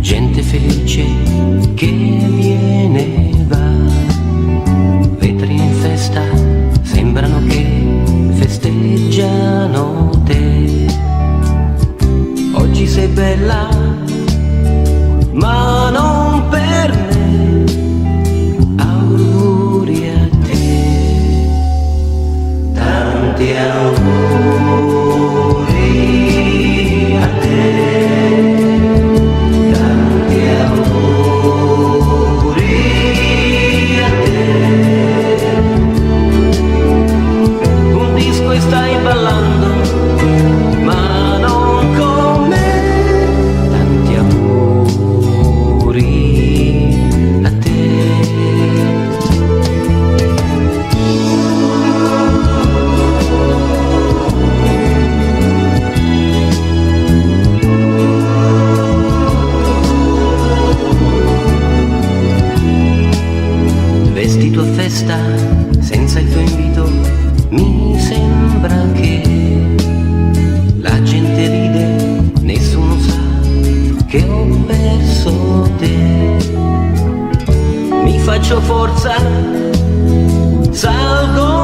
Gente felice che viene e va, vetri in festa sembrano che festeggiano te. Oggi sei bella, ma non per me, auguri a te, tanti auguri a te. Stai ballando, ma non con me, tanti auguri a te. Vestito a festa, senza il tuo invito, mi sembra che la gente ride, nessuno sa che ho perso te. Mi faccio forza, salgo